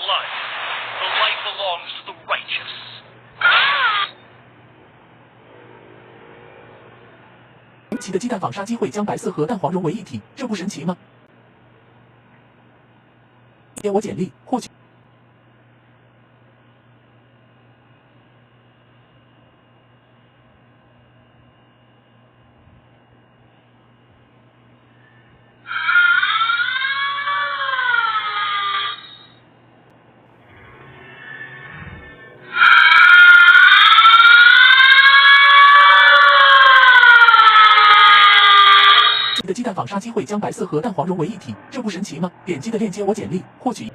life. The light belongs to the righteous. 神奇的鸡蛋纺纱机会将白色和蛋黄融为一体，这不神奇吗？给我简历，获取。的鸡蛋纺纱机会将白色和蛋黄融为一体，这不神奇吗？点击的链接我简历，获取。